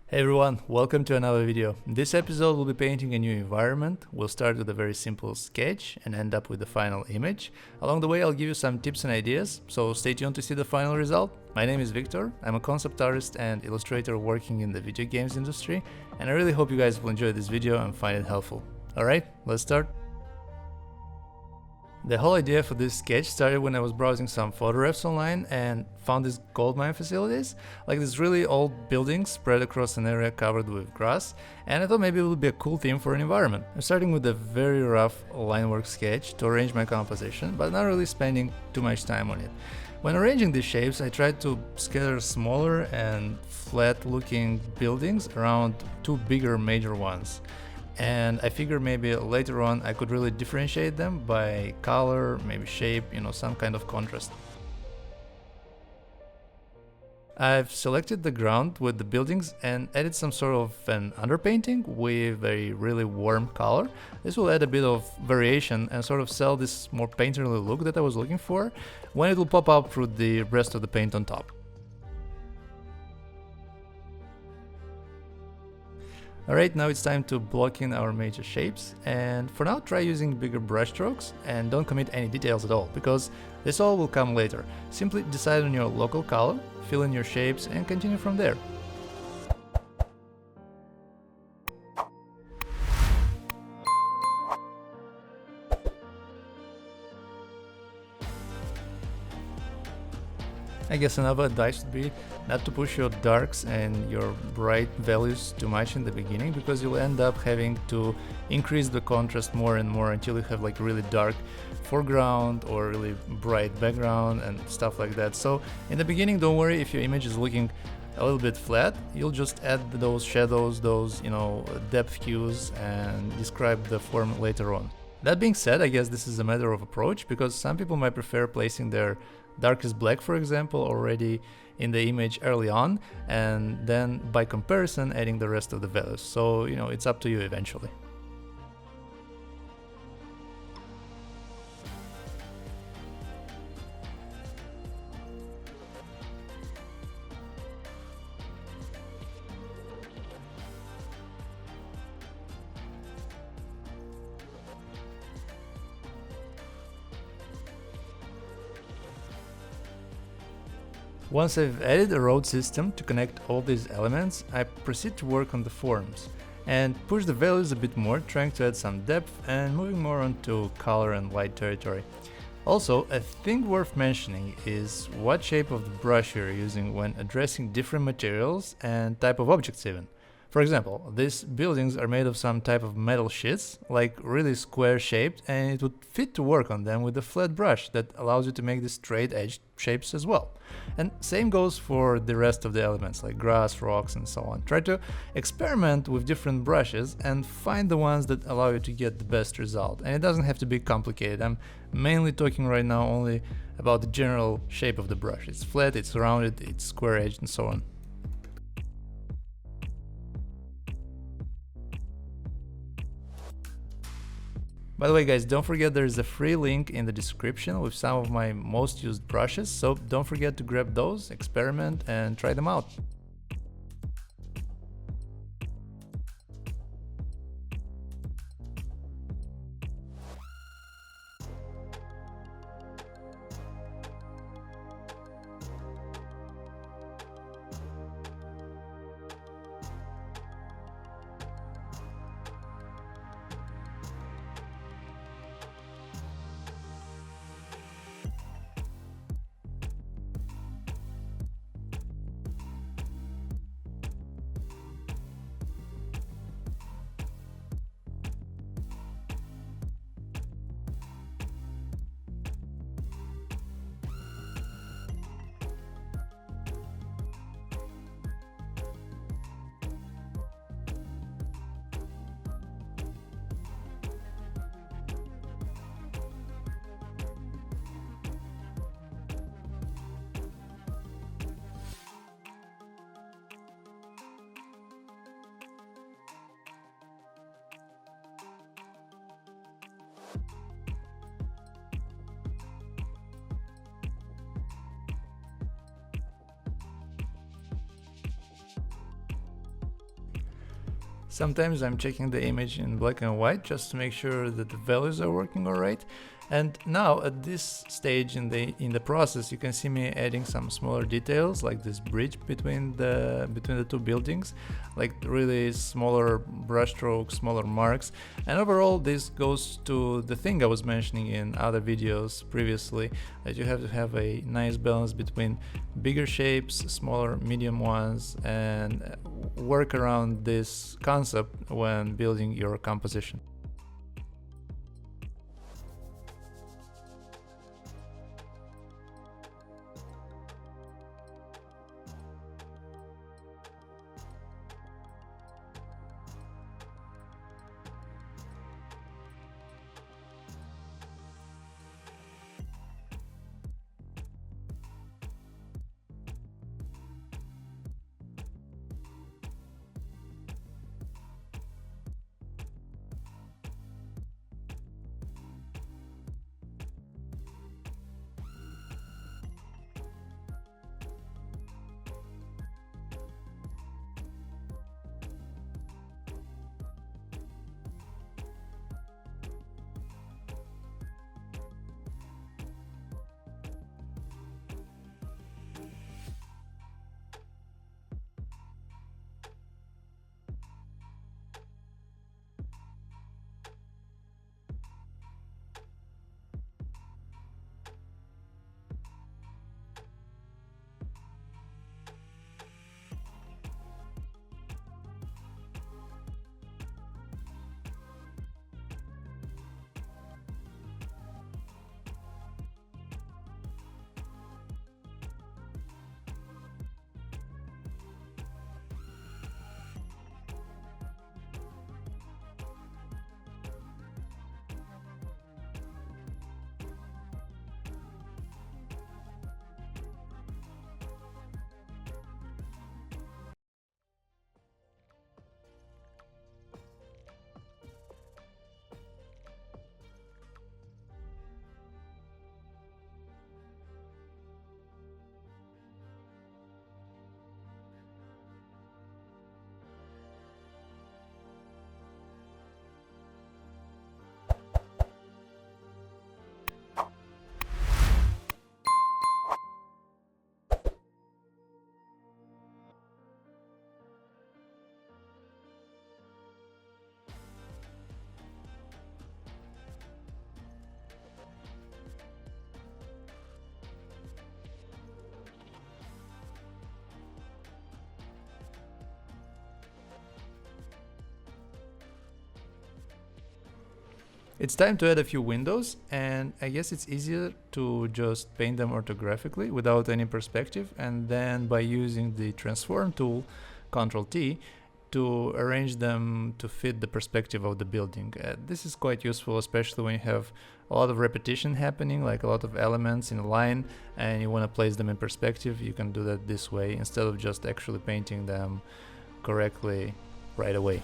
Hey everyone, welcome to another video. In this episode we'll be painting a new environment. We'll start with a very simple sketch and end up with the final image. Along the way I'll give you some tips and ideas, so stay tuned to see the final result. My name is Victor, I'm a concept artist and illustrator working in the video games industry, and I really hope you guys will enjoy this video and find it helpful. Alright, let's start. The whole idea for this sketch started when I was browsing some photographs online and found these gold mine facilities, like these really old buildings spread across an area covered with grass, and I thought maybe it would be a cool theme for an environment. I'm starting with a very rough linework sketch to arrange my composition, but not really spending too much time on it. When arranging these shapes, I tried to scatter smaller and flat looking buildings around two bigger major ones. And I figured maybe later on I could really differentiate them by color, maybe shape, some kind of contrast. I've selected the ground with the buildings and added some sort of an underpainting with a really warm color. This will add a bit of variation and sort of sell this more painterly look that I was looking for when it will pop out through the rest of the paint on top. Alright, now it's time to block in our major shapes, and for now try using bigger brush strokes and don't commit any details at all, because this all will come later. Simply decide on your local color, fill in your shapes and continue from there. I guess another advice would be not to push your darks and your bright values too much in the beginning, because you'll end up having to increase the contrast more and more until you have like really dark foreground or really bright background and stuff like that. So in the beginning, don't worry if your image is looking a little bit flat. You'll just add those shadows, those depth cues, and describe the form later on. That being said, I guess this is a matter of approach, because some people might prefer placing their darkest black, for example, already in the image early on, and then by comparison adding the rest of the values. So it's up to you eventually. Once I've added a road system to connect all these elements, I proceed to work on the forms and push the values a bit more, trying to add some depth and moving more onto color and light territory. Also, a thing worth mentioning is what shape of the brush you're using when addressing different materials and type of objects even. For example, these buildings are made of some type of metal sheets, like really square shaped, and it would fit to work on them with a flat brush that allows you to make these straight edged shapes as well. And same goes for the rest of the elements like grass, rocks and so on. Try to experiment with different brushes and find the ones that allow you to get the best result. And it doesn't have to be complicated. I'm mainly talking right now only about the general shape of the brush. It's flat, it's rounded, it's square edged and so on. By the way guys, don't forget there is a free link in the description with some of my most used brushes, so don't forget to grab those, experiment and try them out. Sometimes I'm checking the image in black and white just to make sure that the values are working alright. And now at this stage in the process, you can see me adding some smaller details like this bridge between the two buildings, like really smaller brushstrokes, smaller marks. And overall, this goes to the thing I was mentioning in other videos previously, that you have to have a nice balance between bigger shapes, smaller, medium ones, and work around this concept when building your composition. It's time to add a few windows, and I guess it's easier to just paint them orthographically without any perspective, and then by using the transform tool, Ctrl T, to arrange them to fit the perspective of the building. This is quite useful, especially when you have a lot of repetition happening, like a lot of elements in a line, and you want to place them in perspective. You can do that this way instead of just actually painting them correctly right away.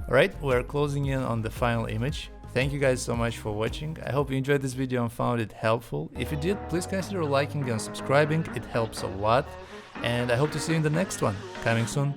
Alright, we're closing in on the final image. Thank you guys so much for watching. I hope you enjoyed this video and found it helpful. If you did, please consider liking and subscribing, it helps a lot. And I hope to see you in the next one, coming soon.